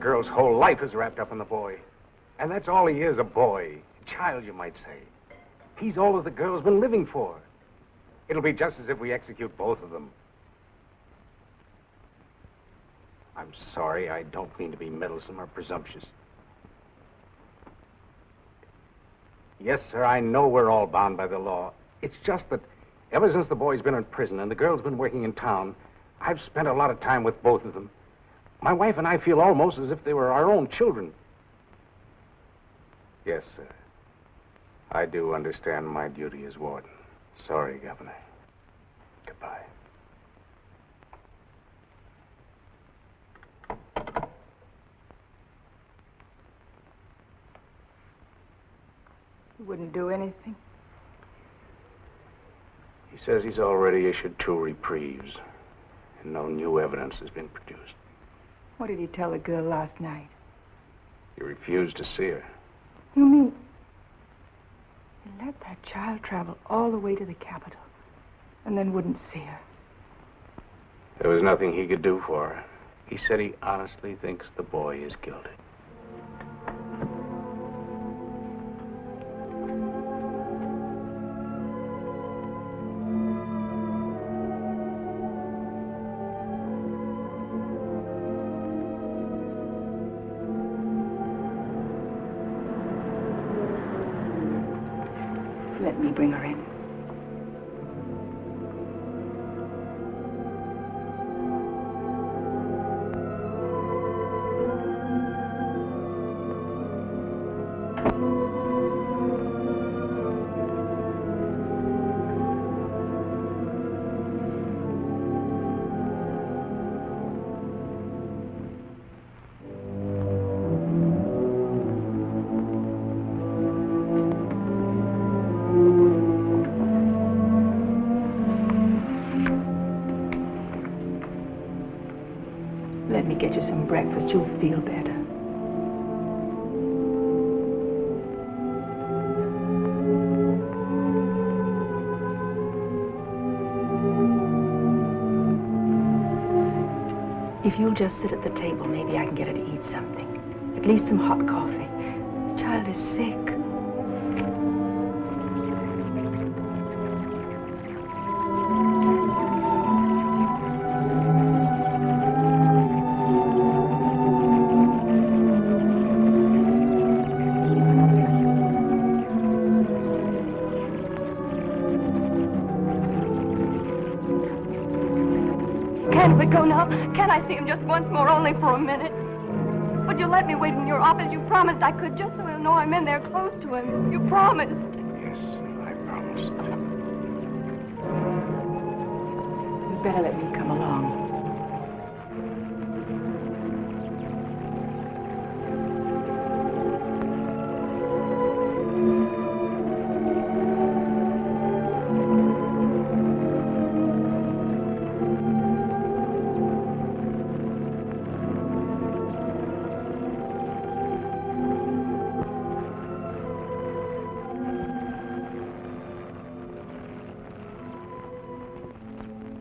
girl's whole life is wrapped up in the boy. And that's all he is, a boy. A child, you might say. He's all that the girl's been living for. It'll be just as if we execute both of them. I'm sorry, I don't mean to be meddlesome or presumptuous. Yes, sir, I know we're all bound by the law. It's just that ever since the boy's been in prison and the girl's been working in town, I've spent a lot of time with both of them. My wife and I feel almost as if they were our own children. Yes, sir. I do understand my duty as warden. Sorry, Governor. Goodbye. You wouldn't do anything? He says he's already issued 2 reprieves, and no new evidence has been produced. What did he tell the girl last night? He refused to see her. You mean he let that child travel all the way to the capital and then wouldn't see her? There was nothing he could do for her. He said he honestly thinks the boy is guilty. Let me bring her in. Let me get you some breakfast. You'll feel better. If you'll just sit at the table, maybe I can get her to eat something. At least some hot coffee. The child is sick. Can't we go now? Can I see him just once more, only for a minute? Would you let me wait in your office? You promised I could, just so he'll know I'm in there close to him. You promised. Yes, I promised. You'd better let me come along.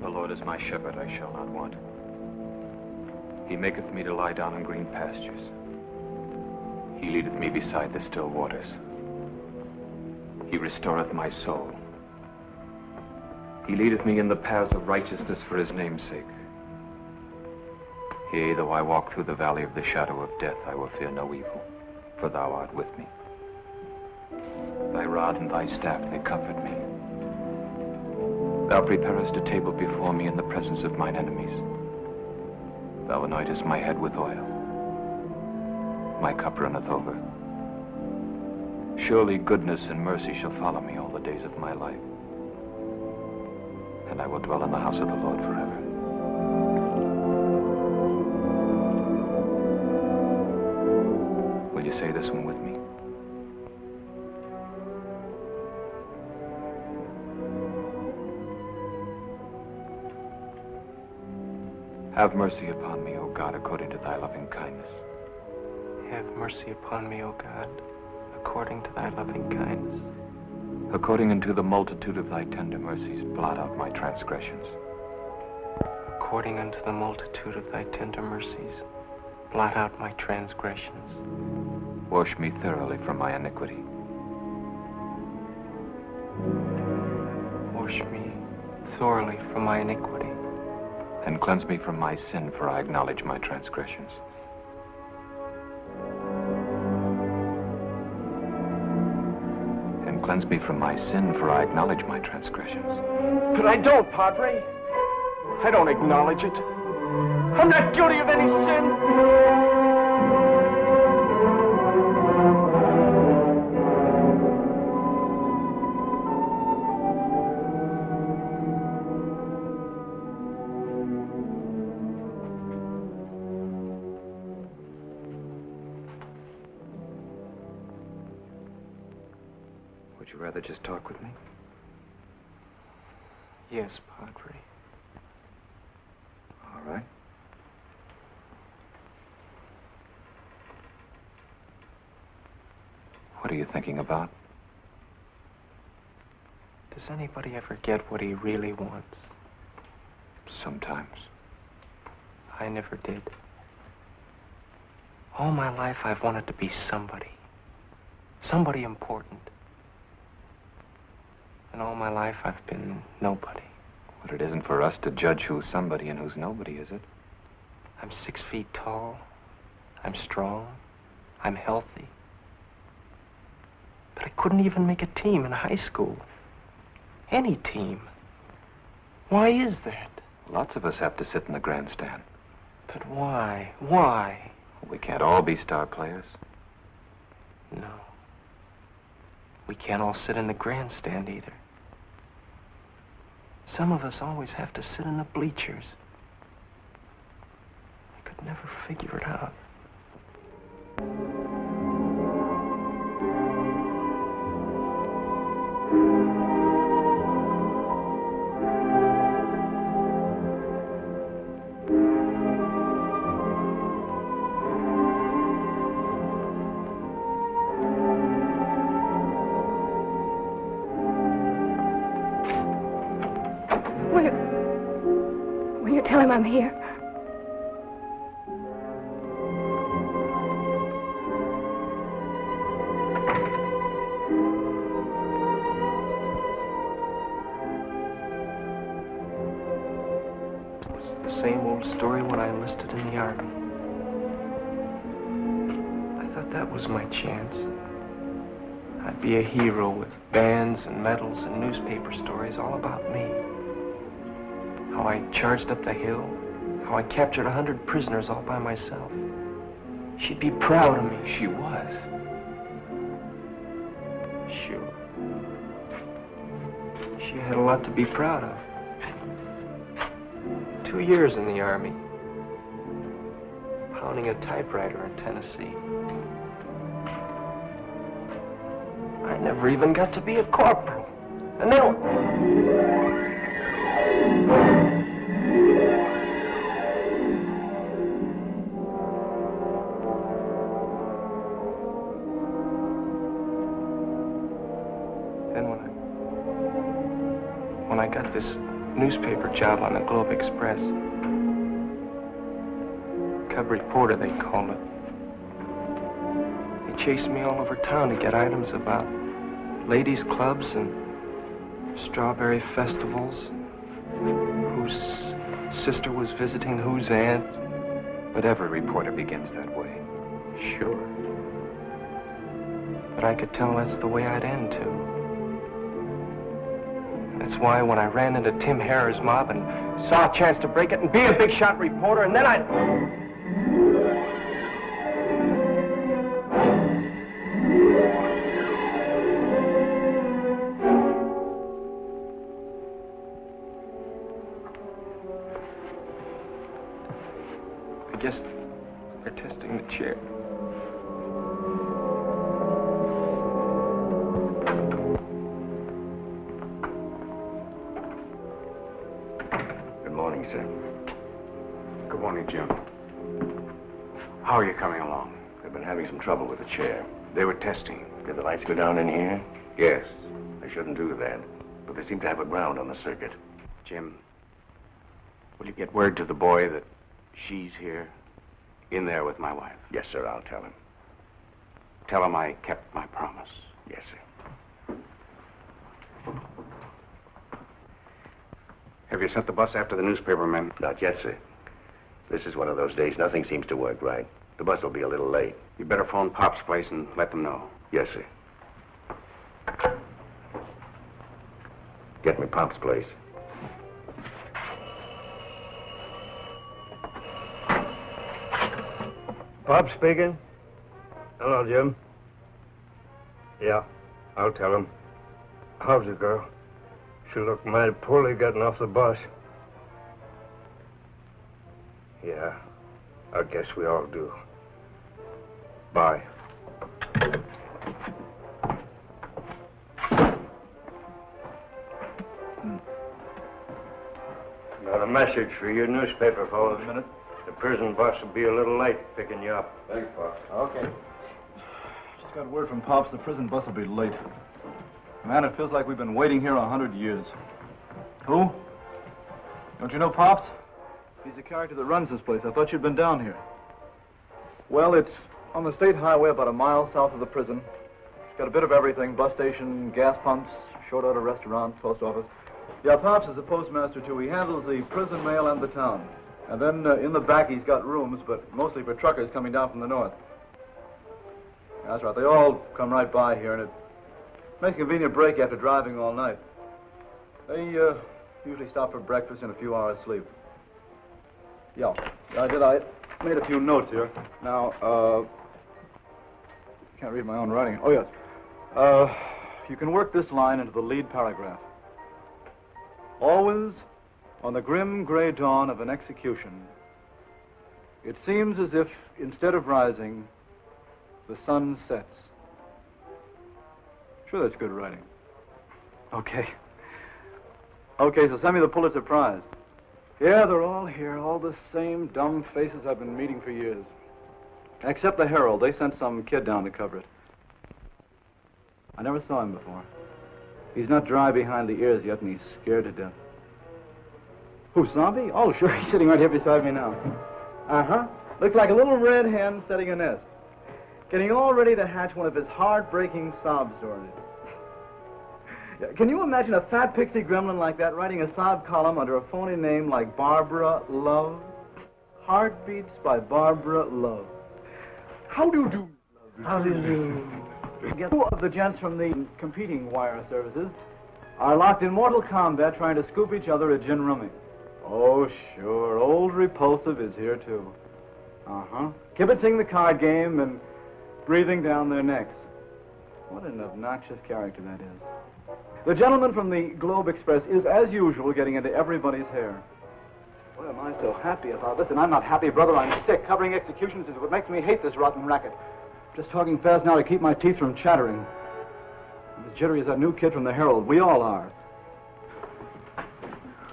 The Lord is my shepherd, I shall not want. He maketh me to lie down in green pastures. He leadeth me beside the still waters. He restoreth my soul. He leadeth me in the paths of righteousness for his name's sake. Yea, though I walk through the valley of the shadow of death, I will fear no evil, for thou art with me. Thy rod and thy staff, they comfort me. Thou preparest a table before me in the presence of mine enemies. Thou anointest my head with oil. My cup runneth over. Surely goodness and mercy shall follow me all the days of my life. And I will dwell in the house of the Lord forever. Will you say this one with me? Have mercy upon me, O God, according to thy loving kindness. Have mercy upon me, O God, according to thy loving kindness. According unto the multitude of thy tender mercies, blot out my transgressions. According unto the multitude of thy tender mercies, blot out my transgressions. Wash me thoroughly from my iniquity. Wash me thoroughly from my iniquity. And cleanse me from my sin, for I acknowledge my transgressions. And cleanse me from my sin, for I acknowledge my transgressions. But I don't, Padre. I don't acknowledge it. I'm not guilty of any sin. Would you rather just talk with me? Yes, Padre. All right. What are you thinking about? Does anybody ever get what he really wants? Sometimes. I never did. All my life I've wanted to be somebody. Somebody important. And all my life I've been nobody. But it isn't for us to judge who's somebody and who's nobody, is it? I'm 6 feet tall. I'm strong. I'm healthy. But I couldn't even make a team in high school. Any team. Why is that? Lots of us have to sit in the grandstand. But why? Why? We can't all be star players. No. We can't all sit in the grandstand either. Some of us always have to sit in the bleachers. I could never figure it out. Will you tell him I'm here? It's the same old story when I enlisted in the Army. I thought that was my chance. I'd be a hero with bands and medals and newspaper stories all about me. How I charged up the hill, how I captured 100 prisoners all by myself. She'd be proud of me. She was. Sure. She had a lot to be proud of. 2 years in the Army, pounding a typewriter in Tennessee. I never even got to be a corporal. And then... When I got this newspaper job on the Globe Express, cub reporter, they called it. They chased me all over town to get items about ladies' clubs and strawberry festivals, whose sister was visiting whose aunt. But every reporter begins that way. Sure. But I could tell that's the way I'd end, too. That's why when I ran into Tim Harrer's mob and saw a chance to break it and be a big shot reporter, and then I'd... I guess they're testing the chair. Good morning, Jim. How are you coming along? I've been having some trouble with the chair. They were testing. Did the lights go down in here? Yes. They shouldn't do that. But they seem to have a ground on the circuit. Jim, will you get word to the boy that she's here? in there with my wife. Yes, sir, I'll tell him. Tell him I kept my promise. Yes, sir. Have you sent the bus after the newspaper men? Not yet, sir. This is one of those days nothing seems to work right. The bus will be a little late. You better phone Pop's place and let them know. Yes, sir. Get me Pop's place. Pop speaking. Hello, Jim. Yeah, I'll tell him. How's the girl? She looked mighty poorly getting off the bus. Yeah, I guess we all do. Bye. Got a message for your newspaper fellows. A minute. The prison bus will be a little late picking you up. Thanks, Pop. Okay. Just got word from Pops the prison bus will be late. Man, it feels like we've been waiting here 100 years. Who? Don't you know Pops? He's the character that runs this place. I thought you'd been down here. Well, it's on the state highway about a mile south of the prison. It's got a bit of everything. Bus station, gas pumps, short order restaurant, post office. Yeah, Pops is the postmaster, too. He handles the prison mail and the town. And then in the back, he's got rooms, but mostly for truckers coming down from the north. Yeah, that's right. They all come right by here, and it makes a convenient break after driving all night. They usually stop for breakfast and a few hours sleep. Yeah, I did. I made a few notes here. Now, can't read my own writing. Oh, yes. You can work this line into the lead paragraph. Always, on the grim gray dawn of an execution, it seems as if, instead of rising, the sun sets. Sure, that's good writing. Okay. Okay, so send me the Pulitzer Prize. Yeah, they're all here, all the same dumb faces I've been meeting for years. Except the Herald. They sent some kid down to cover it. I never saw him before. He's not dry behind the ears yet, and he's scared to death. Who, Zombie? Oh, sure, he's sitting right here beside me now. Uh-huh. Looks like a little red hen setting a nest. Getting all ready to hatch one of his heartbreaking sob stories. Can you imagine a fat pixie gremlin like that writing a sob column under a phony name like Barbara Love? Heartbeats by Barbara Love. How do you do? How do you do? Two of the gents from the competing wire services are locked in mortal combat trying to scoop each other at gin rummy. Oh, sure. Old Repulsive is here, too. Uh-huh. Kibitzing the card game and breathing down their necks. What an obnoxious character that is. The gentleman from the Globe Express is, as usual, getting into everybody's hair. What am I so happy about? Listen, I'm not happy, brother. I'm sick. Covering executions is what makes me hate this rotten racket. Just talking fast now to keep my teeth from chattering. I'm as jittery as that new kid from the Herald. We all are.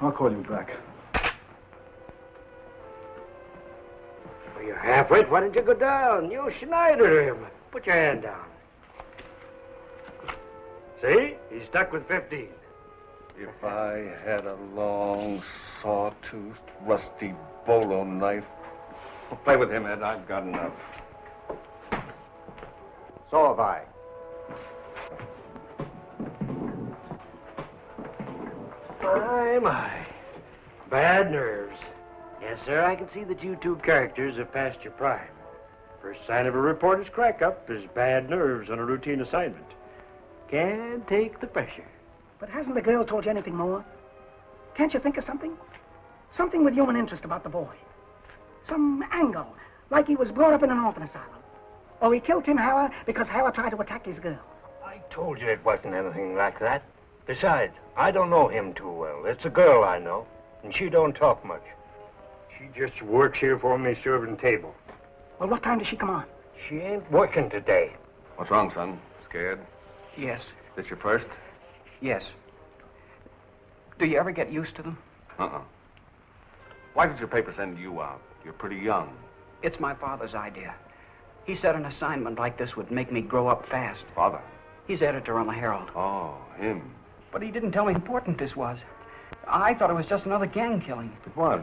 I'll call you back. Well, you're half-wit. Why don't you go down? You Schneider him. Put your hand down. See? He's stuck with 15. If I had a long, saw-toothed, rusty bolo knife. Play with him, Ed. I've got enough. So have I. My. Bad nerves. Yes, sir, I can see that you two characters have passed your prime. First sign of a reporter's crack-up is bad nerves on a routine assignment. Can't take the pressure. But hasn't the girl told you anything more? Can't you think of something? Something with human interest about the boy. Some angle, like he was brought up in an orphan asylum. Or he killed Tim Howard because Howard tried to attack his girl. I told you it wasn't anything like that. Besides, I don't know him too well. It's a girl I know, and she don't talk much. She just works here for me serving table. Well, what time does she come on? She ain't working today. What's wrong, son? Scared? Yes. This your first? Yes. Do you ever get used to them? Uh-uh. Why did your paper send you out? You're pretty young. It's my father's idea. He said an assignment like this would make me grow up fast. Father? He's editor on the Herald. Oh, him. But he didn't tell me how important this was. I thought it was just another gang killing. It was.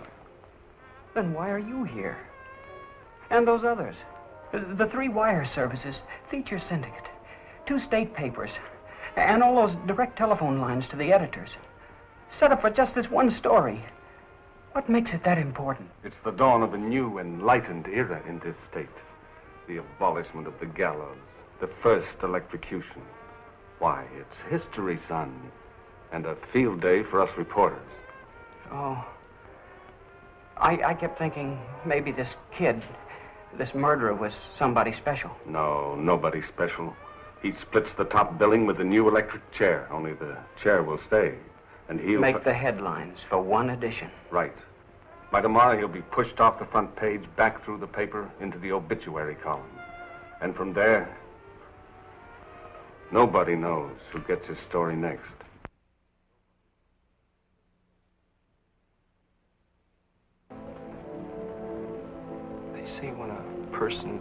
Then why are you here? And those others. The 3 wire services, feature syndicate, 2 state papers, and all those direct telephone lines to the editors. Set up for just this one story. What makes it that important? It's the dawn of a new, enlightened era in this state. The abolishment of the gallows, the first electrocution. Why, it's history, son, and a field day for us reporters. Oh. I kept thinking maybe this kid, this murderer, was somebody special. No, nobody special. He splits the top billing with the new electric chair, only the chair will stay. And he'll... Make the headlines for one edition. Right. By tomorrow, he'll be pushed off the front page, back through the paper, into the obituary column. And from there, nobody knows who gets his story next. They say when a person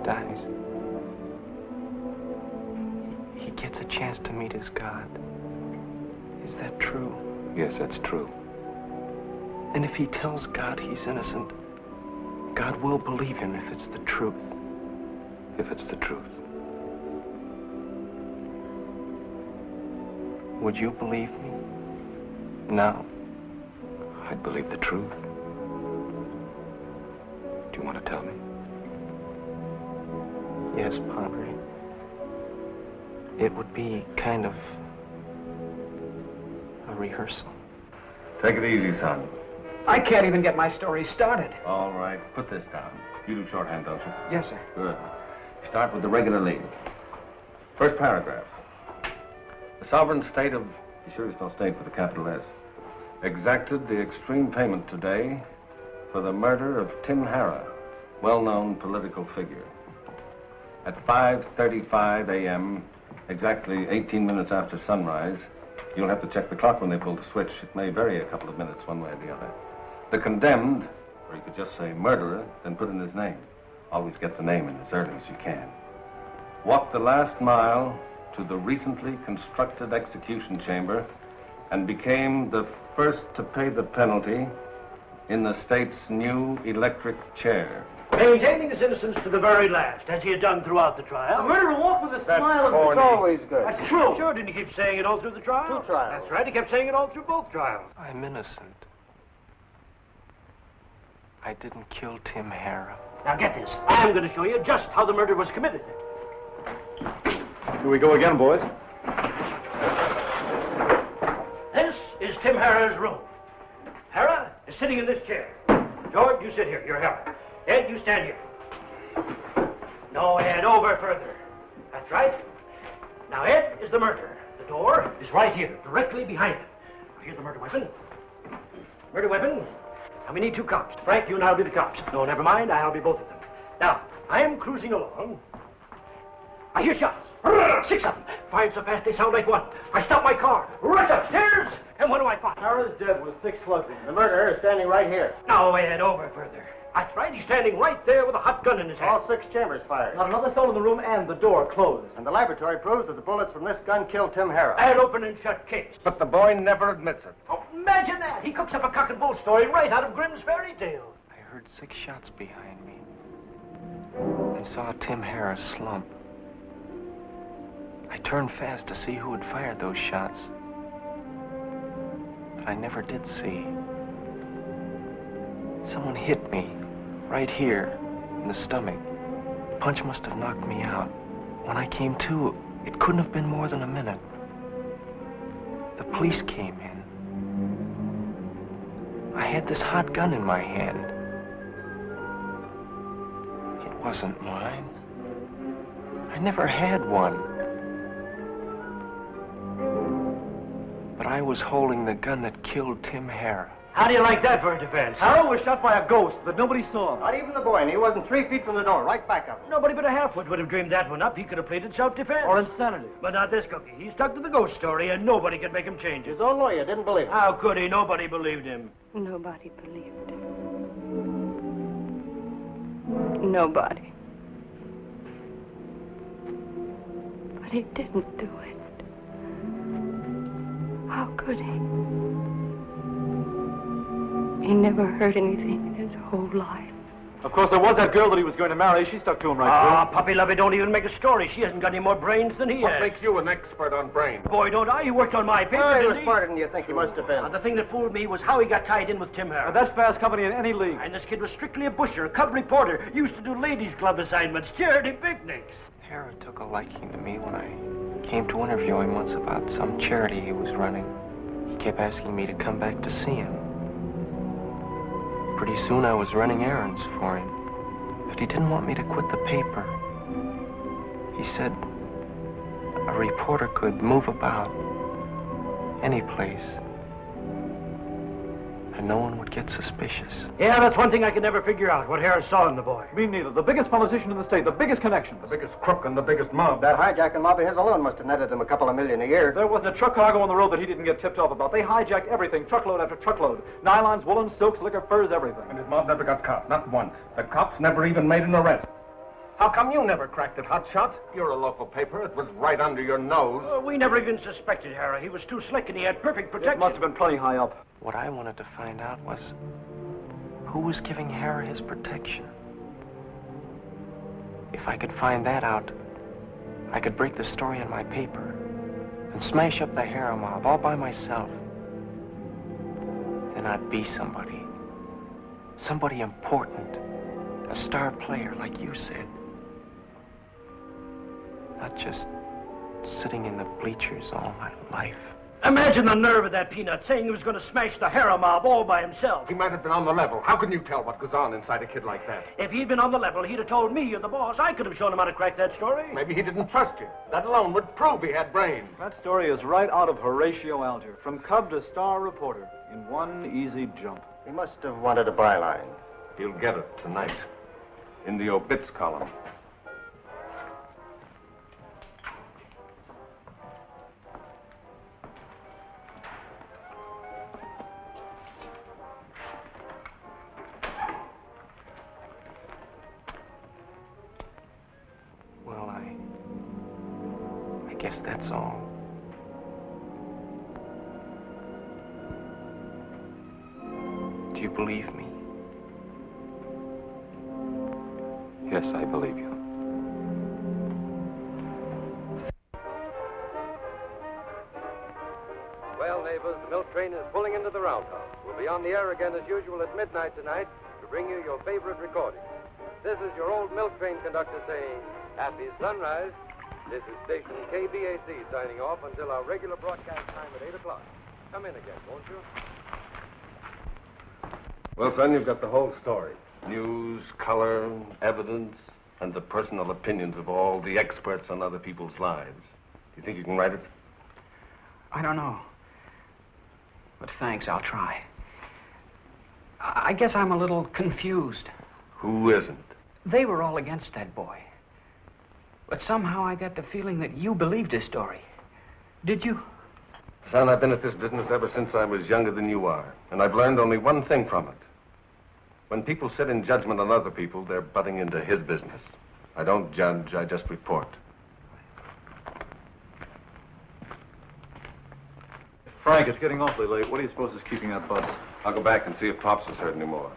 dies, he gets a chance to meet his God. Is that true? Yes, that's true. And if he tells God he's innocent, God will believe him if it's the truth. If it's the truth. Would you believe me? Now? I'd believe the truth. Do you want to tell me? Yes, Padre. It would be kind of a rehearsal. Take it easy, son. I can't even get my story started. All right, put this down. You do shorthand, don't you? Yes, sir. Good. Start with the regular lead. First paragraph. The sovereign state of... Be sure you spell state with a capital S. Exacted the extreme payment today for the murder of Tim Harrah, well-known political figure. At 5:35 a.m., exactly 18 minutes after sunrise, you'll have to check the clock when they pull the switch. It may vary a couple of minutes one way or the other. The condemned, or you could just say murderer, then put in his name. Always get the name in as early as you can. Walk the last mile to the recently constructed execution chamber and became the first to pay the penalty in the state's new electric chair. Maintaining his innocence to the very last, as he had done throughout the trial. The murderer walked with a smile of... It's always good. That's true. Sure, didn't he keep saying it all through the trial? 2 trials. That's right, he kept saying it all through both trials. I'm innocent. I didn't kill Tim Harrah. Now get this. I'm going to show you just how the murder was committed. Here we go again, boys. This is Tim Harrah's room. Harrah is sitting in this chair. George, you sit here. You're Harrah. Ed, you stand here. No, Ed, over further. That's right. Now, Ed is the murderer. The door is right here, directly behind him. Now, here's the murder weapon. Murder weapon. Now, we need 2 cops. Frank, you and I'll be the cops. No, never mind. I'll be both of them. Now, I'm cruising along. I hear shots. 6 of them. 5 so fast they sound like 1. I stop my car. Rush upstairs. And what do I find? Harrah's dead with 6 sluggings. The murderer is standing right here. Now, Ed, over further. That's right. He's standing right there with a hot gun in his hand. All 6 chambers fired. Not another soul in the room and the door closed. And the laboratory proves that the bullets from this gun killed Tim Harrah. An open and shut case. But the boy never admits it. Oh, imagine that. He cooks up a cock and bull story right out of Grimm's fairy tale. I heard 6 shots behind me and saw Tim Harrah slump. I turned fast to see who had fired those shots, but I never did see. Someone hit me right here in the stomach. The punch must have knocked me out. When I came to, it couldn't have been more than a minute. The police came in. I had this hot gun in my hand. It wasn't mine. I never had one. But I was holding the gun that killed Tim Harrah. How do you like that for a defense? Harrah was shot by a ghost that nobody saw. Not even the boy, and he wasn't 3 feet from the door, right back of him. Nobody but a half-wit would have dreamed that one up. He could have pleaded self-defense. Or insanity. But not this cookie. He stuck to the ghost story, and nobody could make him change it. His own lawyer didn't believe him. How could he? Nobody believed him. Nobody believed him. Nobody. But he didn't do it. How could he? He never heard anything in his whole life. Of course, there was that girl that he was going to marry. She stuck to him right through. Puppy Lovey, don't even make a story. She hasn't got any more brains than he What has. makes you an expert on brains? Boy, don't I. He worked on my paper, Oh, he didn't was smarter than you think he must have been. The thing that fooled me was how he got tied in with Tim Harris. That's fast company in any league. And this kid was strictly a busher, a cub reporter. Used to do ladies' club assignments, charity picnics. Harris took a liking to me when I came to interview him once about some charity he was running. He kept asking me to come back to see him. Pretty soon I was running errands for him. But he didn't want me to quit the paper. He said a reporter could move about any place and no one would get suspicious. Yeah, that's one thing I could never figure out, what Harris saw in the boy. Me neither. The biggest politician in the state, the biggest connection. The biggest crook and the biggest mob. That hijacking mob of his alone must have netted him a couple of million a year. There wasn't a truck cargo on the road that he didn't get tipped off about. They hijacked everything, truckload after truckload. Nylons, woolens, silks, liquor, furs, everything. And his mob never got caught, not once. The cops never even made an arrest. How come you never cracked it, Hotshot? You're a local paper. It was right under your nose. We never even suspected Harris. He was too slick and he had perfect protection. It must have been plenty high up. What I wanted to find out was who was giving Harris his protection. If I could find that out, I could break the story in my paper and smash up the Harris mob all by myself. Then I'd be somebody. Somebody important. A star player, like you said. Not just sitting in the bleachers all my life. Imagine the nerve of that peanut saying he was going to smash the Harris mob all by himself. He might have been on the level. How can you tell what goes on inside a kid like that? If he'd been on the level, he'd have told me, you're the boss. I could have shown him how to crack that story. Maybe he didn't trust you. That alone would prove he had brains. That story is right out of Horatio Alger. From cub to star reporter in one easy jump. He must have wanted a byline. He'll get it tonight. In the obits column. Well, I guess that's all. Do you believe me? Yes, I believe you. Well, neighbors, the milk train is pulling into the roundhouse. We'll be on the air again as usual at midnight tonight to bring you your favorite recordings. This is your old milk train conductor saying, happy sunrise. This is station KBAC signing off until our regular broadcast time at 8 o'clock. Come in again, won't you? Well, son, you've got the whole story. News, color, evidence, and the personal opinions of all the experts on other people's lives. Do you think you can write it? I don't know. But thanks, I'll try. I guess I'm a little confused. Who isn't? They were all against that boy. But somehow I got the feeling that you believed his story. Did you? Son, I've been at this business ever since I was younger than you are, and I've learned only one thing from it. When people sit in judgment on other people, they're butting into his business. I don't judge, I just report. Frank, it's getting awfully late. What do you suppose is keeping that bus? I'll go back and see if Pops has heard any more.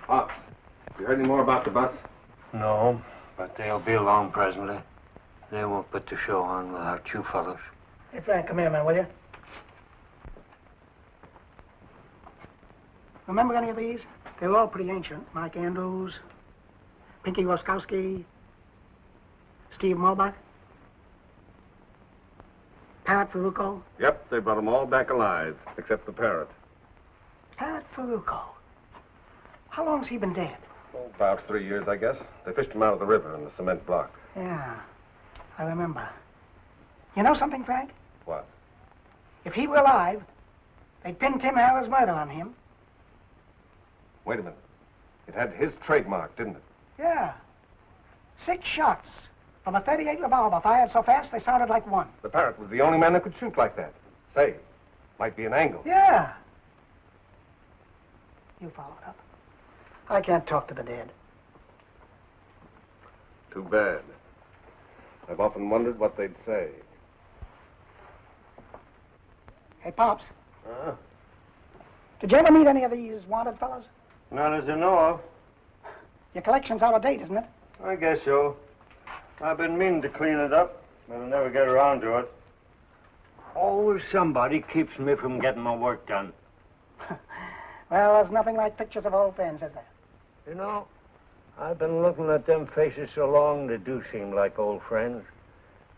Pops, have you heard any more about the bus? No, but they'll be along presently. They won't put the show on without you fellows. Hey, Frank, come here a minute, will you? Remember any of these? They were all pretty ancient. Mike Andrews, Pinky Roskowski, Steve Mulbach, Parrot Ferruco. Yep, they brought them all back alive, except the parrot. Parrot Ferruco. How long's he been dead? Oh, about 3 years, I guess. They fished him out of the river in the cement block. Yeah, I remember. You know something, Frank? What? If he were alive, they'd pin Tim Harris' murder on him. Wait a minute. It had his trademark, didn't it? Yeah. 6 shots from a .38 revolver fired so fast they sounded like one. The parrot was the only man that could shoot like that. Say, might be an angle. Yeah. You followed up. I can't talk to the dead. Too bad. I've often wondered what they'd say. Hey, Pops, Huh? did you ever meet any of these wanted fellas? Not as I know of. Your collection's out of date, isn't it? I guess so. I've been meaning to clean it up, but I never get around to it. Always somebody keeps me from getting my work done. Well, there's nothing like pictures of old friends, is there? You know, I've been looking at them faces so long, they do seem like old friends.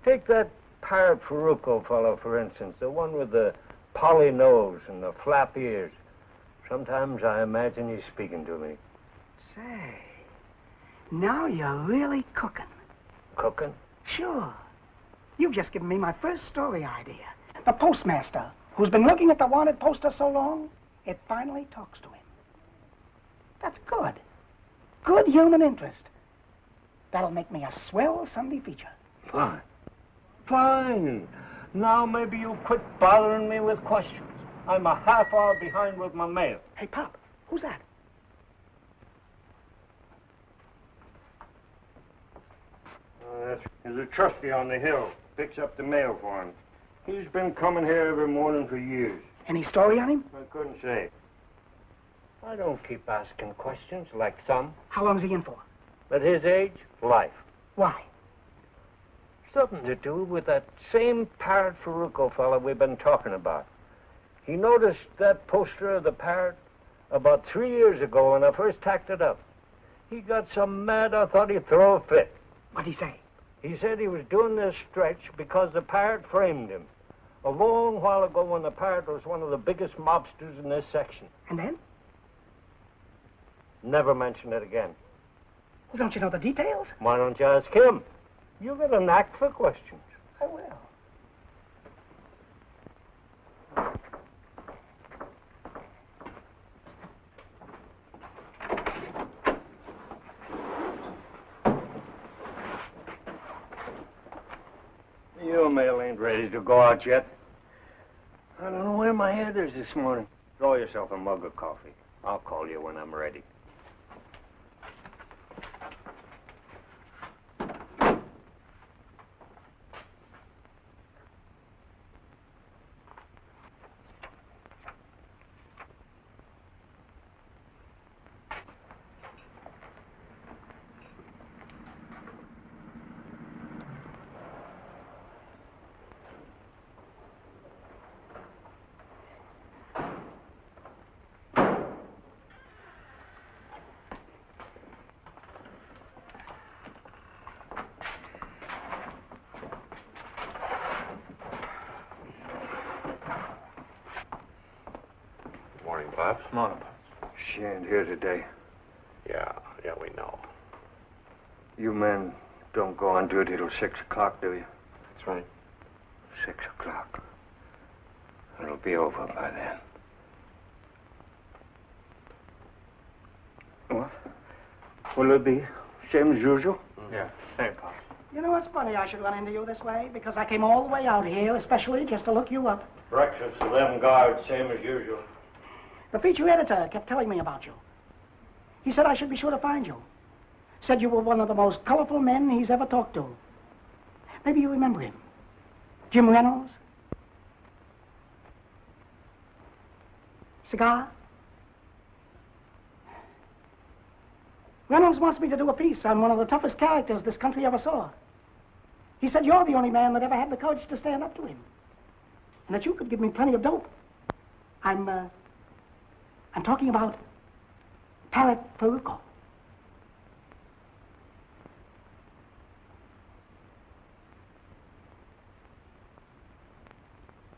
Take that Parr fellow, for instance, the one with the poly nose and the flap ears. Sometimes I imagine he's speaking to me. Say, now you're really cooking. Cooking? Sure. You've just given me my first story idea. The postmaster, who's been looking at the wanted poster so long, it finally talks to him. That's good. Good human interest. That'll make me a swell Sunday feature. Fine. Fine. Now maybe you'll quit bothering me with questions. I'm a half hour behind with my mail. Hey, Pop, who's that? There's a trustee on the hill. Picks up the mail for him. He's been coming here every morning for years. Any story on him? I couldn't say. I don't keep asking questions like some. How long's he in for? At his age, life. Why? Something to do with that same parrot fellow we've been talking about. He noticed that poster of the parrot about 3 years ago when I first tacked it up. He got so mad I thought he'd throw a fit. What'd he say? He said he was doing this stretch because the parrot framed him. A long while ago when the parrot was one of the biggest mobsters in this section. And then? Never mention it again. Well, don't you know the details? Why don't you ask him? You got a knack for questions. I will. Your mail ain't ready to go out yet. I don't know where my head is this morning. Draw yourself a mug of coffee. I'll call you when I'm ready. Morning, Bob. Morning. She ain't here today. Yeah, we know. You men don't go on duty till 6 o'clock, do you? That's right. 6 o'clock. It'll be over by then. What? Will it be same as usual? Yeah, same, Pop. You know, it's funny I should run into you this way, because I came all the way out here, especially just to look you up. Breakfast for them guards, same as usual. The feature editor kept telling me about you. He said I should be sure to find you. Said you were one of the most colorful men he's ever talked to. Maybe you remember him. Jim Reynolds? Cigar? Reynolds wants me to do a piece on one of the toughest characters this country ever saw. He said you're the only man that ever had the courage to stand up to him. And that you could give me plenty of dope. I'm talking about Parrot Peruco.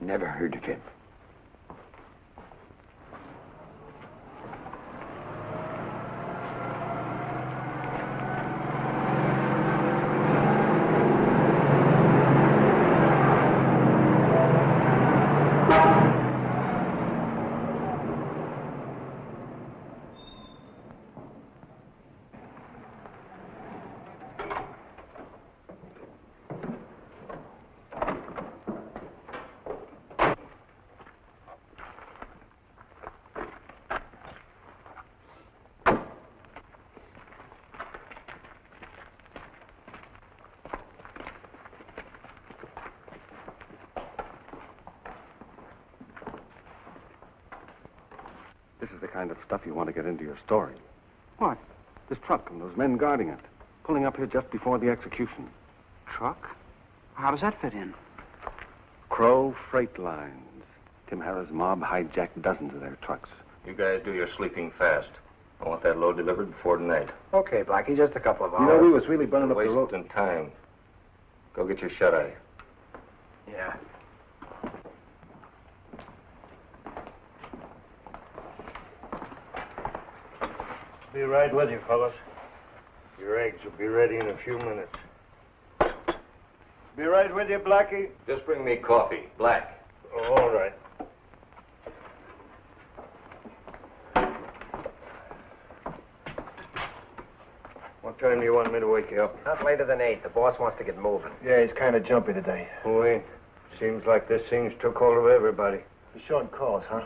Never heard of him. is the kind of stuff you want to get into your story. What? This truck and those men guarding it. Pulling up here just before the execution. Truck? How does that fit in? Crow Freight Lines. Tim Harrah's mob hijacked dozens of their trucks. You guys do your sleeping fast. I want that load delivered before tonight. Okay, Blackie, just a couple of hours. You know, we was really burning up the road. Wasting time. Go get your shut-eye. Yeah. Be right with you, fellas. Your eggs will be ready in a few minutes. Be right with you, Blackie. Just bring me coffee, black. Oh, all right. What time do you want me to wake you up? Not later than 8. The boss wants to get moving. Yeah, he's kind of jumpy today. Oh, ain't. Seems like this thing's took hold of everybody. He's short calls, huh?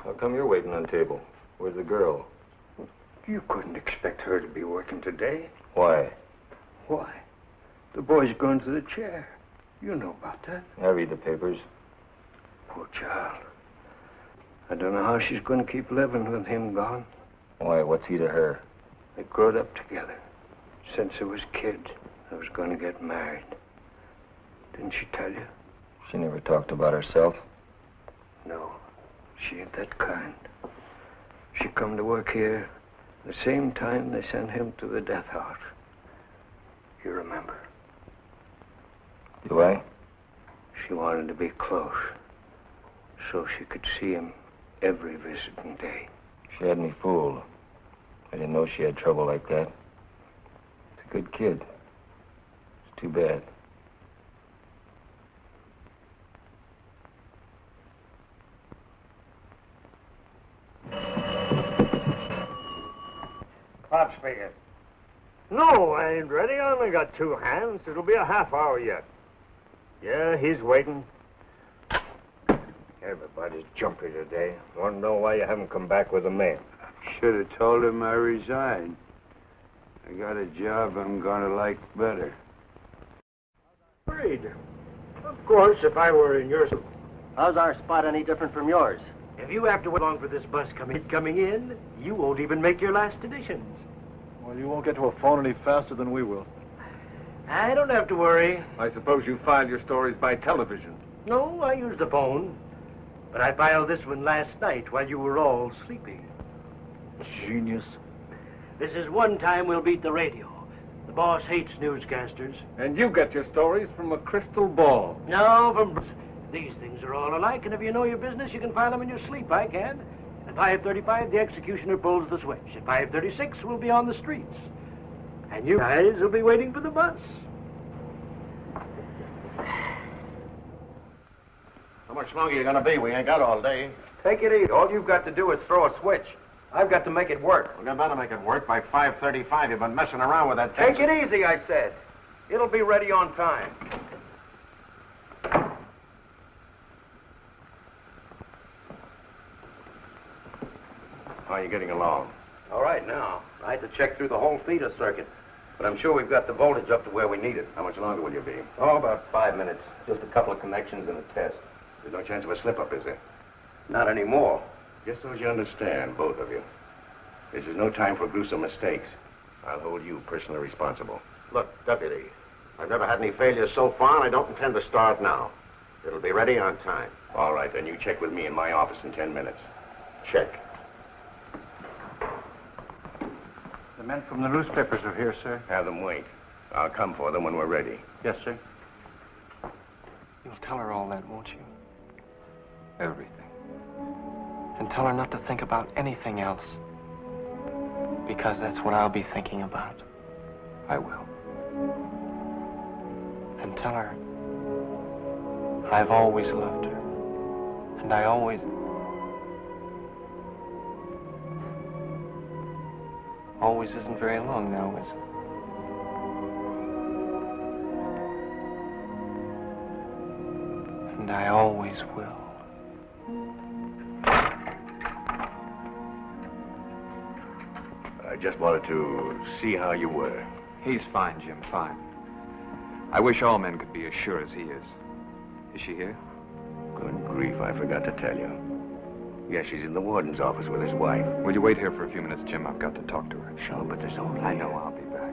How come you're waiting on table? Where's the girl? You couldn't expect her to be working today. Why? Why? The boy's going to the chair. You know about that. I read the papers. Poor child. I don't know how she's going to keep living with him gone. Why, what's he to her? They growed up together. Since they was kids, I was going to get married. Didn't she tell you? She never talked about herself. No, she ain't that kind. She come to work here the same time they sent him to the death house. You remember? Do I? She wanted to be close, so she could see him every visiting day. She had me fooled. I didn't know she had trouble like that. It's a good kid. It's too bad. Pop speaking. No, I ain't ready. I only got 2 hands. It'll be a half hour yet. Yeah, he's waiting. Everybody's jumpy today. Want to know why you haven't come back with the men? Should have told him I resigned. I got a job I'm gonna like better. Agreed. Of course, if I were in your... How's our spot any different from yours? If you have to wait long for this bus coming in, you won't even make your last editions. Well, you won't get to a phone any faster than we will. I don't have to worry. I suppose you file your stories by television. No, I use the phone. But I filed this one last night while you were all sleeping. Genius. This is one time we'll beat the radio. The boss hates newscasters. And you get your stories from a crystal ball. No, from... These things are all alike, and if you know your business, you can file them in your sleep. I can. At 5:35, the executioner pulls the switch. At 5:36, we'll be on the streets. And you guys will be waiting for the bus. How much longer you gonna be? We ain't got all day. Take it easy. All you've got to do is throw a switch. I've got to make it work. We're gonna make it work by 5:35. You've been messing around with that thing. Take it easy, I said. It'll be ready on time. How are you getting along? All right, now. I had to check through the whole feeder circuit. But I'm sure we've got the voltage up to where we need it. How much longer will you be? Oh, about 5 minutes. Just a couple of connections and a test. There's no chance of a slip-up, is there? Not anymore. Just so as you understand, both of you. This is no time for gruesome mistakes. I'll hold you personally responsible. Look, Deputy, I've never had any failures so far, and I don't intend to start now. It'll be ready on time. All right, then you check with me in my office in 10 minutes. Check. The men from the newspapers are here, sir. Have them wait. I'll come for them when we're ready. Yes, sir. You'll tell her all that, won't you? Everything. And tell her not to think about anything else. Because that's what I'll be thinking about. I will. And tell her I've always loved her. And I always isn't very long now, is it? And I always will. I just wanted to see how you were. He's fine, Jim, fine. I wish all men could be as sure as he is. Is she here? Good grief, I forgot to tell you. Yes, she's in the warden's office with his wife. Will you wait here for a few minutes, Jim? I've got to talk to her. Sure, but there's only... I know, I'll be back.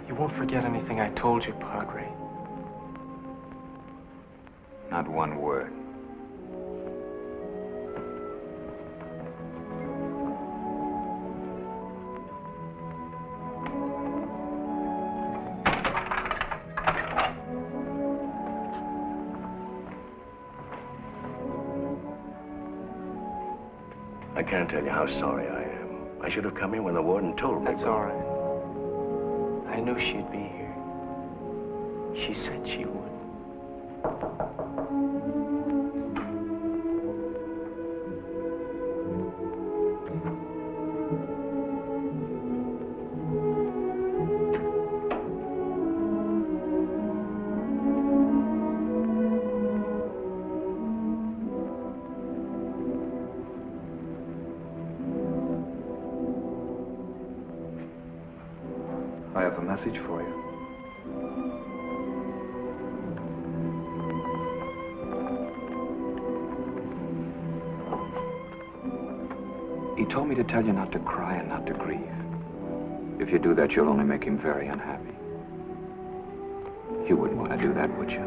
You won't forget anything I told you, Padre. Not one word. I can't tell you how sorry I am. I should have come in when the warden told me. That's all right. I knew she'd be here. She said she would. I have a message for you. He told me to tell you not to cry and not to grieve. If you do that, you'll only make him very unhappy. You wouldn't want to do that, would you?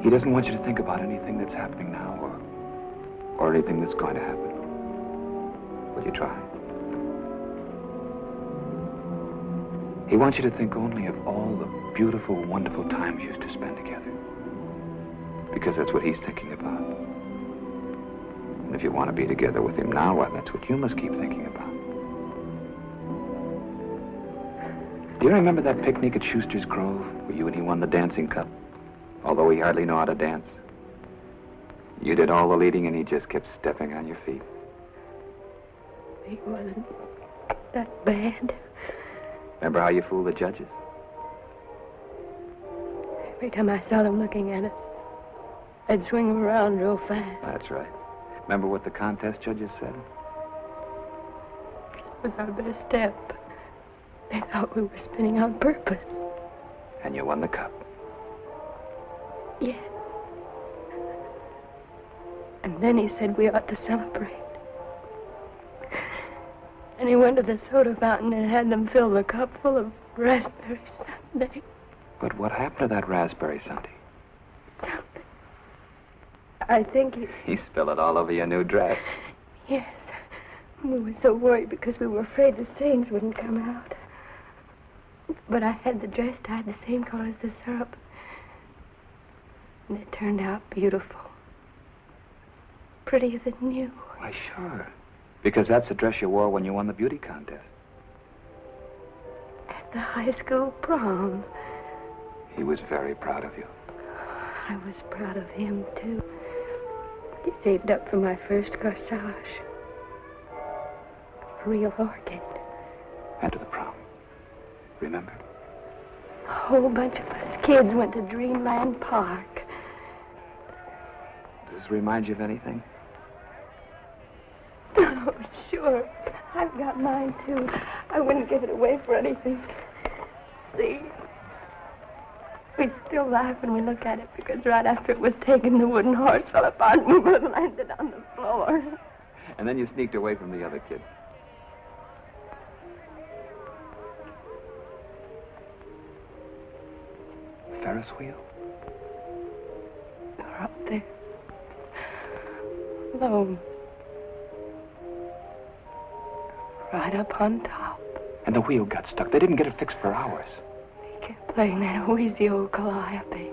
He doesn't want you to think about anything that's happening now or anything that's going to happen. Will you try? He wants you to think only of all the beautiful, wonderful times you used to spend together. Because that's what he's thinking about. And if you want to be together with him now, well, that's what you must keep thinking about. Do you remember that picnic at Schuster's Grove where you and he won the dancing cup? Although he hardly knew how to dance. You did all the leading and he just kept stepping on your feet. He wasn't that bad. Remember how you fooled the judges? Every time I saw them looking at us, I'd swing them around real fast. That's right. Remember what the contest judges said? It was our best step. They thought we were spinning on purpose. And you won the cup. Yes. And then he said we ought to celebrate. And he went to the soda fountain and had them fill the cup full of raspberry sundae. But what happened to that raspberry sundae? I think He spilled it all over your new dress. Yes. We were so worried because we were afraid the stains wouldn't come out. But I had the dress dyed the same color as the syrup. And it turned out beautiful. Prettier than new. Why, sure. Because that's the dress you wore when you won the beauty contest. At the high school prom. He was very proud of you. I was proud of him, too. He saved up for my first corsage. A real orchid. And to the prom. Remember? A whole bunch of us kids went to Dreamland Park. Does this remind you of anything? Oh, sure. I've got mine, too. I wouldn't give it away for anything. See? We still laugh when we look at it because right after it was taken, the wooden horse fell apart and we both landed on the floor. And then you sneaked away from the other kids. Ferris wheel? They're up there. Alone. Right up on top. And the wheel got stuck. They didn't get it fixed for hours. They kept playing that wheezy old calliope.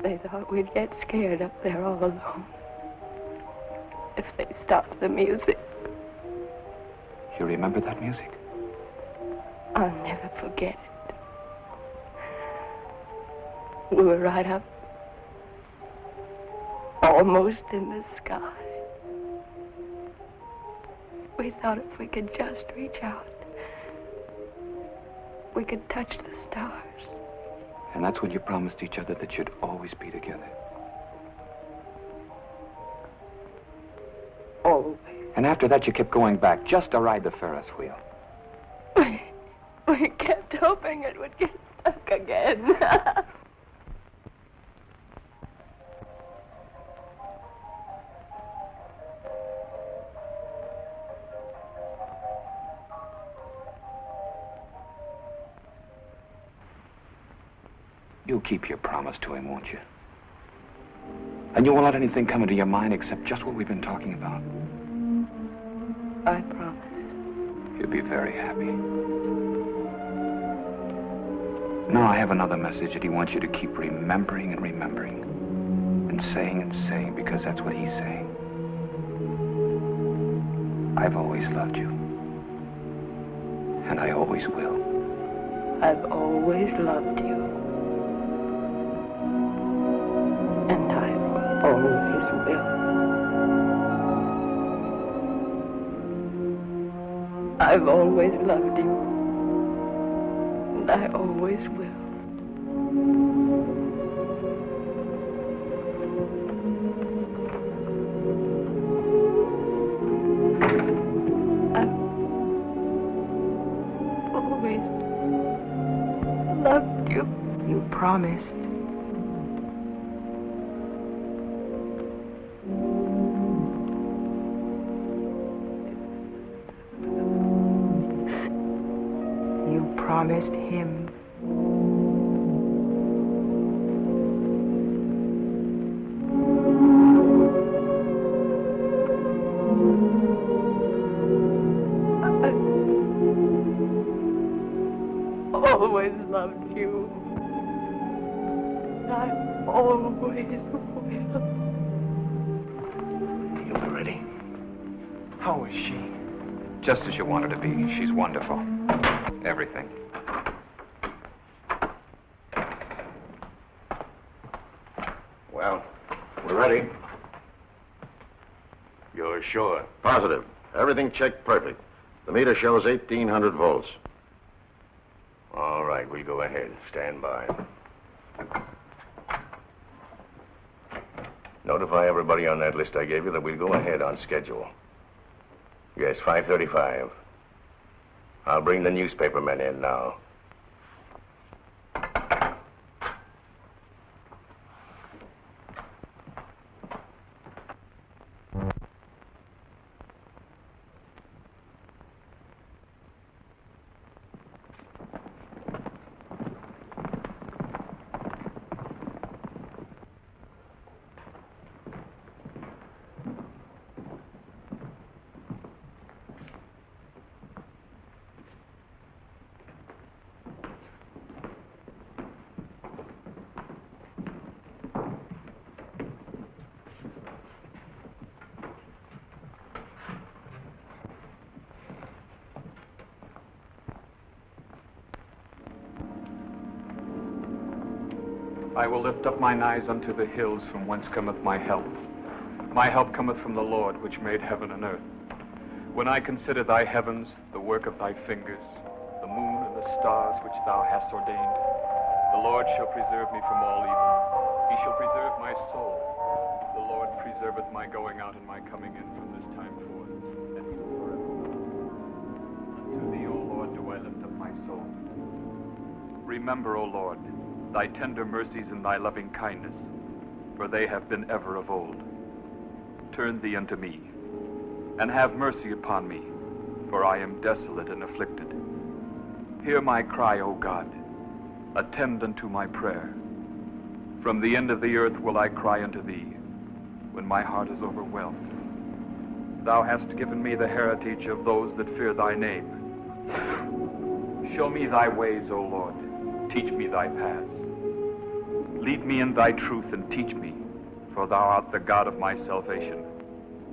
They thought we'd get scared up there all alone. If they stopped the music. You remember that music? I'll never forget it. We were right up, almost in the sky. We thought if we could just reach out, we could touch the stars. And that's when you promised each other that you'd always be together. Always. And after that, you kept going back just to ride the Ferris wheel. We kept hoping it would get stuck again. You'll keep your promise to him, won't you? And you won't let anything come into your mind except just what we've been talking about. I promise. You'll be very happy. Now I have another message that he wants you to keep remembering and remembering. And saying, because that's what he's saying. I've always loved you. And I always will. I've always loved you. And I always will. I've always loved you. And I always will. I've always loved you. You promised. You promised him. Always loved you. I always will. You ready? How is she? Just as you want her to be. She's wonderful. Everything. Well, we're ready. You're sure? Positive. Everything checked perfect. The meter shows 1,800 volts. All right, we'll go ahead. Stand by. Notify everybody on that list I gave you that we'll go ahead on schedule. Yes, 5:35. I'll bring the newspapermen in now. I will lift up mine eyes unto the hills from whence cometh my help. My help cometh from the Lord, which made heaven and earth. When I consider thy heavens, the work of thy fingers, the moon and the stars which thou hast ordained, the Lord shall preserve me from all evil. He shall preserve my soul. The Lord preserveth my going out and my coming in from this time forth, and he will forever. Unto thee, O Lord, do I lift up my soul. Remember, O Lord, thy tender mercies and thy loving kindness, for they have been ever of old. Turn thee unto me, and have mercy upon me, for I am desolate and afflicted. Hear my cry, O God. Attend unto my prayer. From the end of the earth will I cry unto thee, when my heart is overwhelmed. Thou hast given me the heritage of those that fear thy name. Show me thy ways, O Lord. Teach me thy paths. Lead me in thy truth and teach me, for thou art the God of my salvation.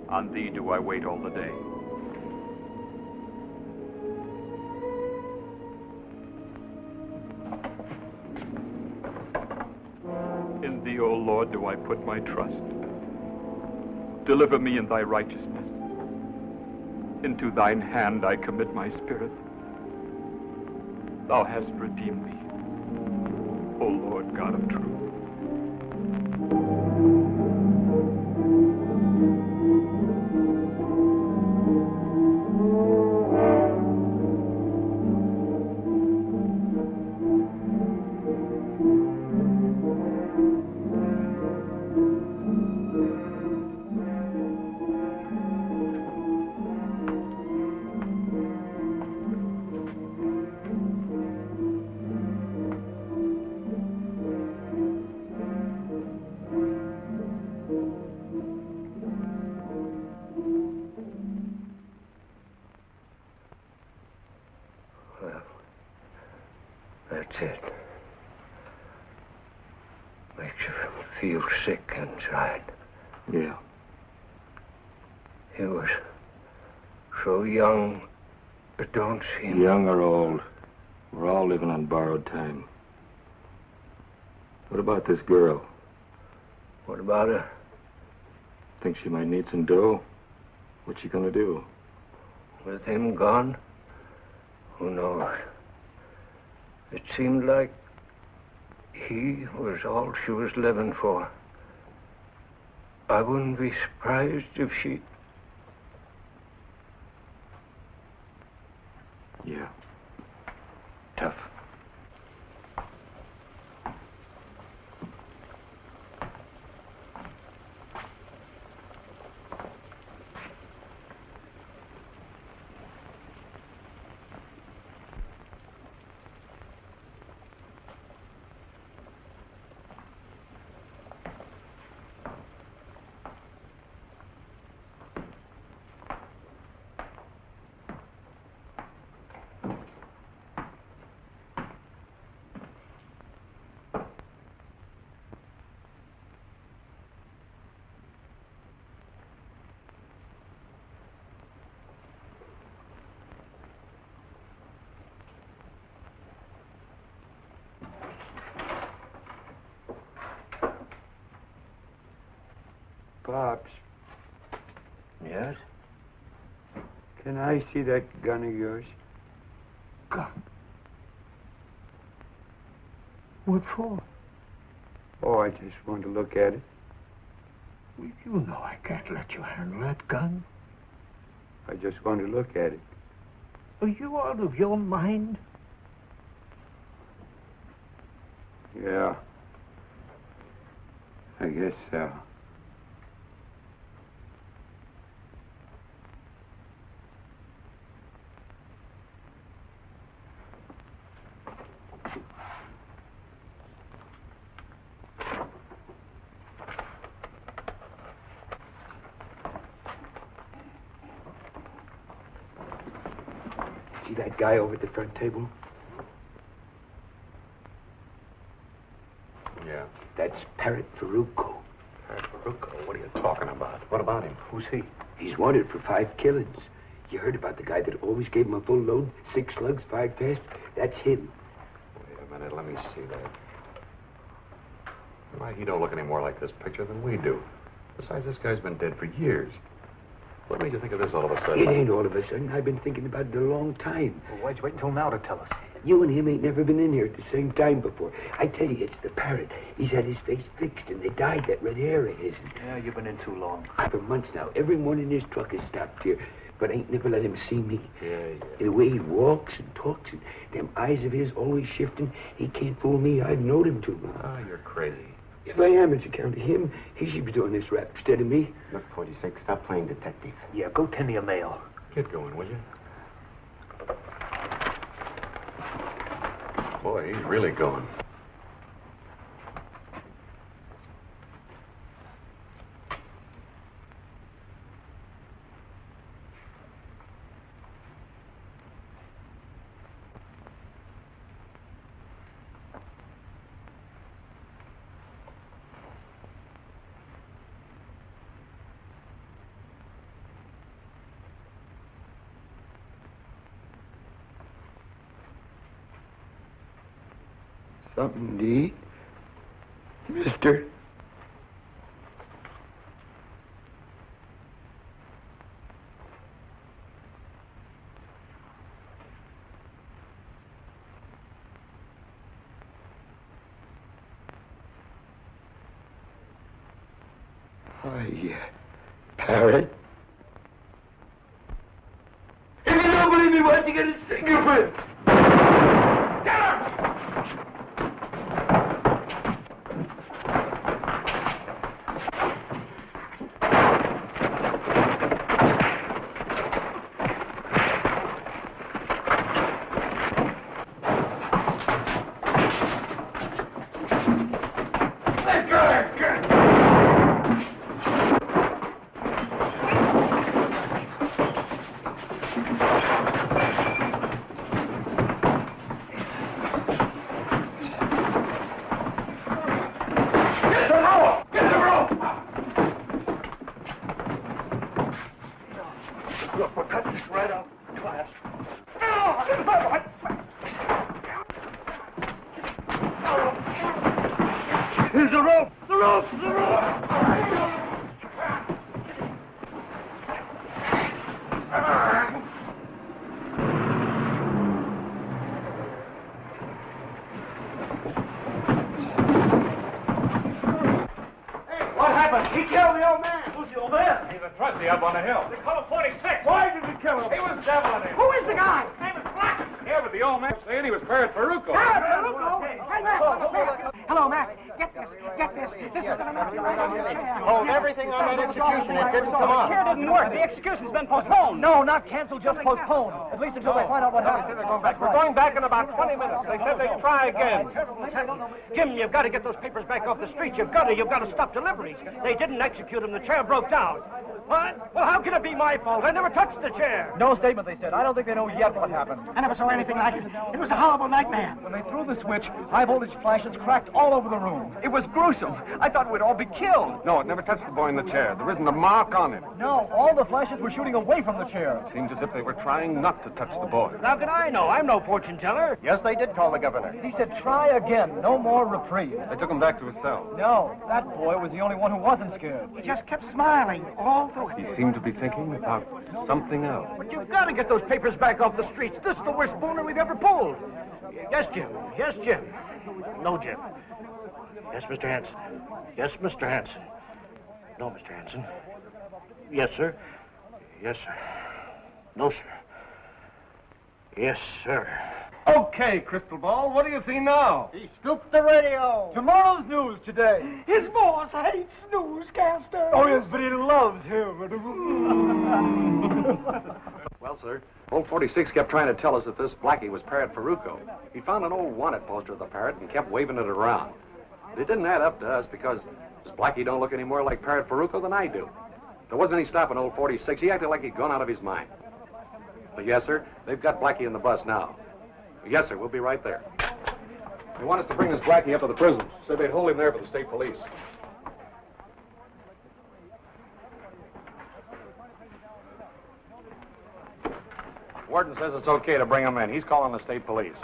On thee do I wait all the day. In thee, O Lord, do I put my trust. Deliver me in thy righteousness. Into thine hand I commit my spirit. Thou hast redeemed me, O Lord God of truth. That's it. Makes you feel sick inside. Yeah. He was so young, it don't seem... Young or old, we're all living on borrowed time. What about this girl? What about her? Think she might need some dough? What's she gonna do? With him gone? Who knows? It seemed like he was all she was living for. I wouldn't be surprised if she... Yeah. Tough. Pops, Yes? can I see that gun of yours? Gun? What for? Oh, I just want to look at it. Well, you know I can't let you handle that gun. I just want to look at it. Are you out of your mind? Yeah. I guess so. See that guy over at the front table? Yeah. That's Parrot Faruco. Faruco, what are you talking about? What about him? Who's he? He's wanted for 5 killings. You heard about the guy that always gave him a full load, 6 slugs, 5 fast? That's him. Wait a minute, let me see that. Why, he don't look any more like this picture than we do. Besides, this guy's been dead for years. What made you think of this all of a sudden? It ain't all of a sudden. I've been thinking about it a long time. Well, why'd you wait until now to tell us? You and him ain't never been in here at the same time before. I tell you, it's the Parrot. He's had his face fixed, and they dyed that red hair of his. Yeah, you've been in too long. For months now. Every morning his truck has stopped here, but ain't never let him see me. Yeah. The way he walks and talks, and them eyes of his always shifting, he can't fool me. I've known him too long. Ah, you're crazy. If I am, it's account of him. He should be doing this rap instead of me. Look, 46, stop playing detective. Yeah, go tend to your mail. Get going, will you? Boy, he's really going. Something to eat? Mister? Parrot? If you don't believe me, why don't you get his fingerprints? Here's the rope! The rope! The rope! What happened? He killed the old man. Who's the old man? He's a trusty up on the hill. They call him 46. Why did he kill him? He was javeling him. Who is the guy? His name is Black. Yeah, but the old man saying he was Parrot Faruco. Hello, Mac. Get this. Get this. This is going to knock you right on your chair. Hold everything on that execution. It didn't come off. The chair didn't work. The execution's been postponed. No, not canceled, just postponed. At least until they find out what happened. They're going back. We're going back in about 20 minutes. They said they'd try again. Jim, you've got to get those papers back off the street. You've got to stop deliveries. They didn't execute them. The chair broke down. What? Well, how can it be my fault? I never touched the chair. No statement, they said. I don't think they know yet what happened. I never saw anything like it. It was a horrible nightmare. When they threw the switch, high voltage flashes cracked all over the room. It was gruesome. I thought we'd all be killed. No, it never touched the boy in the chair. There isn't a mark on it. No, all the flashes were shooting away from the chair. Seems as if they were trying not to touch the boy. How can I know? I'm no fortune teller. Yes, they did call the governor. He said, try again. No more reprieve. They took him back to his cell. No, that boy was the only one who wasn't scared. He just kept smiling all through it. He seemed to be thinking about something else. But you've got to get those papers back off the streets. This is the worst booner we've ever pulled. Yes, Jim. Yes, Jim. No, Jim. Yes, Mr. Hanson. Yes, Mr. Hanson. No, Mr. Hanson. Yes, sir. Yes, sir. No, sir. Yes, sir. Okay, Crystal Ball, what do you see now? He scooped the radio. Tomorrow's news today. His boss hates newscasters. Oh, yes, but he loves him. Well, sir, old 46 kept trying to tell us that this Blackie was Parrot Faruco. He found an old wanted poster of the Parrot and kept waving it around. But it didn't add up to us because this Blackie don't look any more like Parrot Faruco than I do. There wasn't any stopping old 46. He acted like he'd gone out of his mind. But yes, sir, they've got Blackie in the bus now. Yes, sir, we'll be right there. They want us to bring this Blackie up to the prison. Said they'd hold him there for the state police. Warden says it's okay to bring him in. He's calling the state police.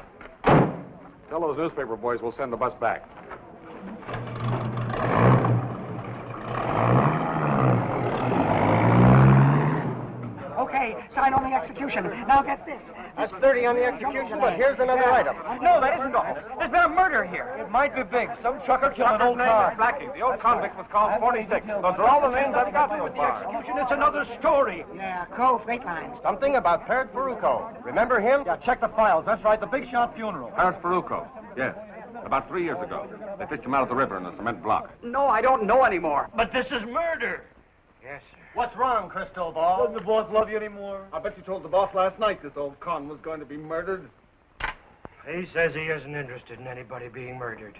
Tell those newspaper boys we'll send the bus back. Okay, sign on the execution. Now get this. That's 30 on the execution, but here's another item. No, that isn't all. There's been a murder here. It might be big. Some trucker killed an old car. Blackie. The old convict was called 46. Those are all the names I've got so far. Execution is another story. Yeah, Crow Freight Lines. Something about Parrot Faruco. Remember him? Yeah, check the files. That's right, the big shot funeral. Parrot Faruco. Yes. About 3 years ago. They fished him out of the river in a cement block. No, I don't know anymore. But this is murder. Yes, sir. What's wrong, Crystal Ball? Doesn't the boss love you anymore? I bet you told the boss last night this old con was going to be murdered. He says he isn't interested in anybody being murdered.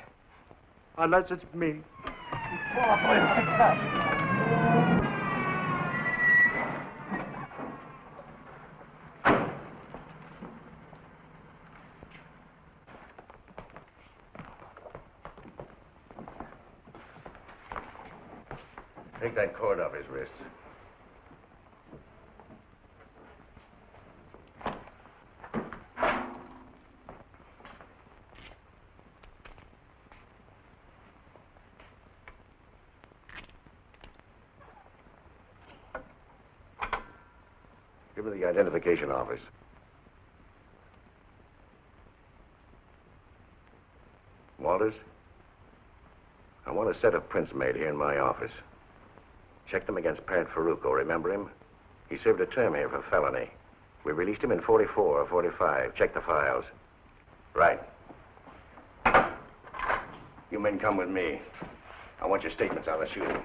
Unless it's me. Take that cord off his wrist. Give me the identification office. Walters, I want a set of prints made here in my office. Check them against Parrot Faruco. Remember him? He served a term here for felony. We released him in 44 or 45. Check the files. Right. You men come with me. I want your statements on the shooting.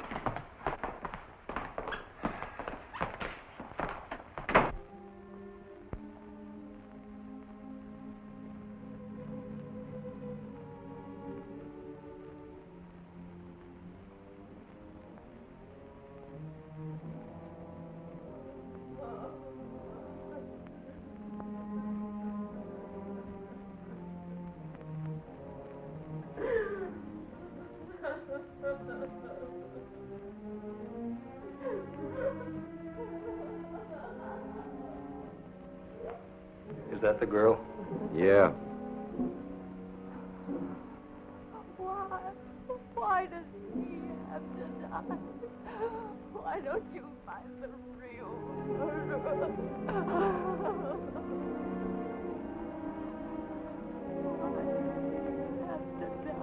Is that the girl? Yeah. Why does he have to die? Why don't you find the real murderer? Why have to die?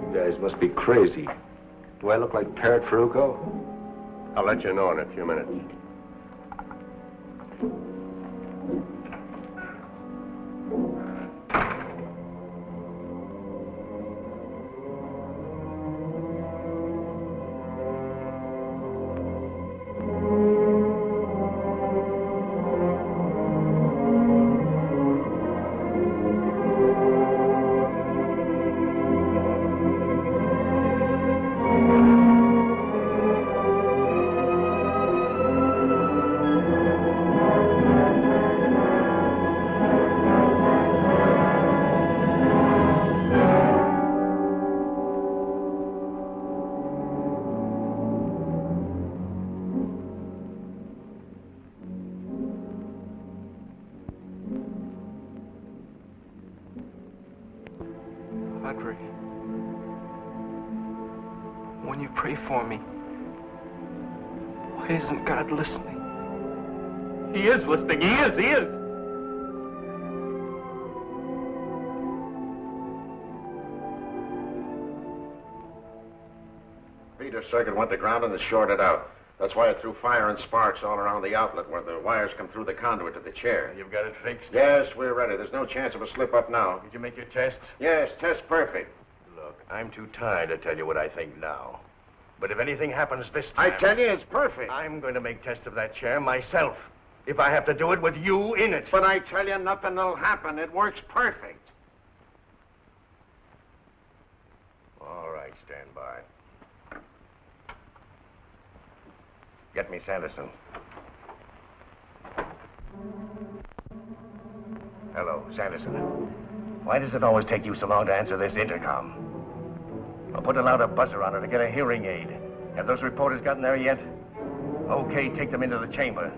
You guys must be crazy. Do I look like Parrot Faruco? I'll let you know in a few minutes. Audrey, when you pray for me, why isn't God listening? He is listening. He is. Feeder circuit went to ground and is shorted out. That's why it threw fire and sparks all around the outlet where the wires come through the conduit to the chair. You've got it fixed? Yes, we're ready. There's no chance of a slip-up now. Did you make your tests? Yes, test perfect. Look, I'm too tired to tell you what I think now. But if anything happens this time... I tell you, it's perfect. I'm going to make tests of that chair myself. If I have to do it with you in it. But I tell you, nothing will happen. It works perfect. All right, stand by. Get me Sanderson. Hello, Sanderson. Why does it always take you so long to answer this intercom? I'll put a louder buzzer on her to get a hearing aid. Have those reporters gotten there yet? Okay, take them into the chamber.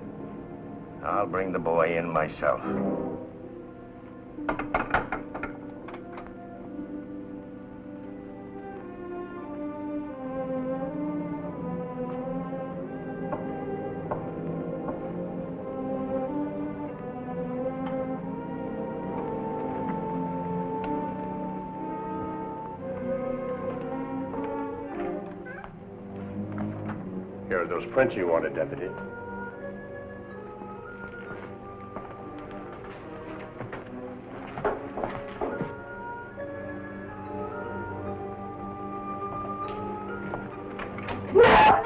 I'll bring the boy in myself. Here are those prints you wanted, Deputy. No, not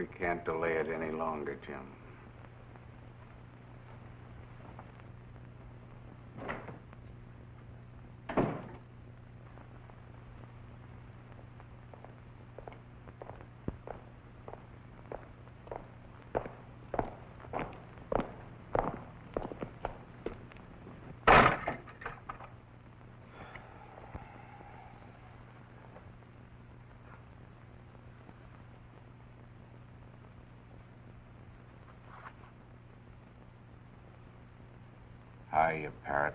We can't delay it any longer, Jim. Hiya, Parrot.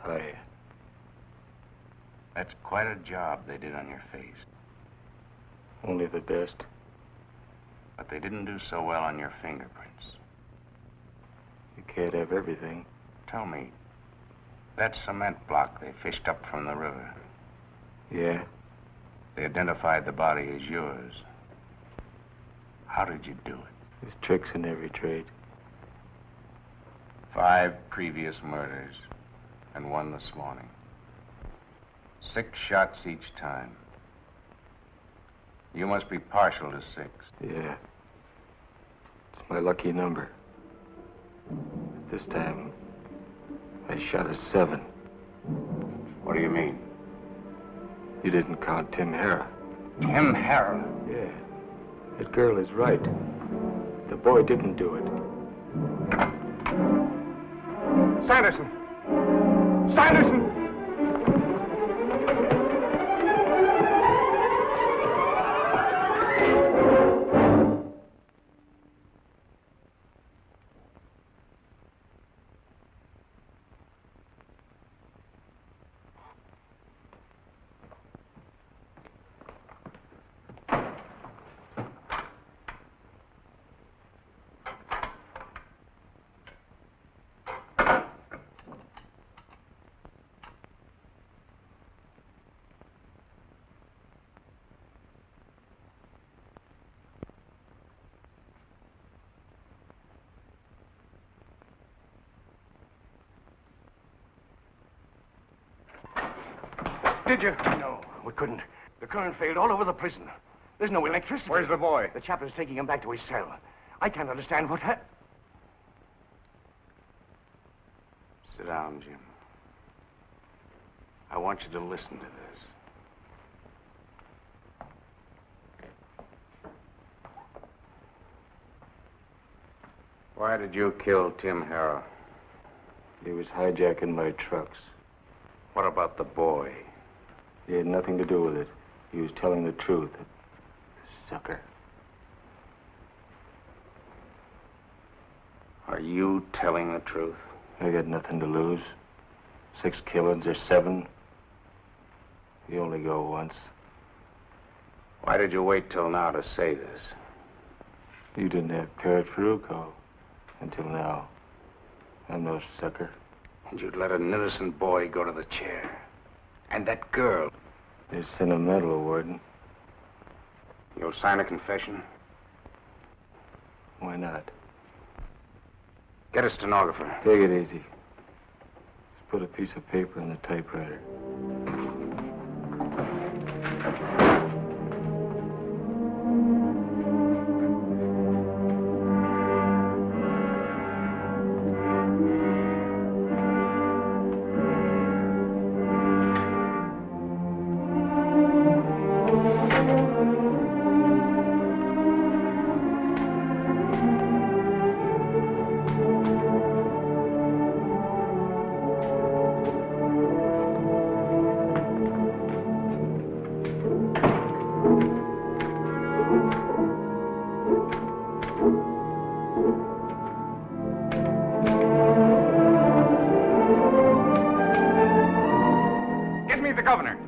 Hiya. That's quite a job they did on your face. Only the best. But they didn't do so well on your fingerprints. You can't have everything. Tell me, that cement block they fished up from the river, Yeah? they identified the body as yours. How did you do it? There's tricks in every trade. 5 previous murders, and 1 this morning. 6 shots each time. You must be partial to 6. Yeah. It's my lucky number. This time, I shot a 7. What do you mean? You didn't count Tim Harrah. Tim Harrah? Yeah. That girl is right. The boy didn't do it. Sanderson! Sanderson! Did you? No, we couldn't. The current failed all over the prison. There's no electricity. Where's the boy? The chaplain's taking him back to his cell. I can't understand what happened. Sit down, Jim. I want you to listen to this. Why did you kill Tim Harrah? He was hijacking my trucks. What about the boy? He had nothing to do with it. He was telling the truth. Sucker. Are you telling the truth? I got nothing to lose. 6 killings or 7. You only go once. Why did you wait till now to say this? You didn't have Parrot Faruco until now. I'm no sucker. And you'd let an innocent boy go to the chair. And that girl. They're sentimental, Warden. You'll sign a confession? Why not? Get a stenographer. Take it easy. Just put a piece of paper in the typewriter. Get me the governor.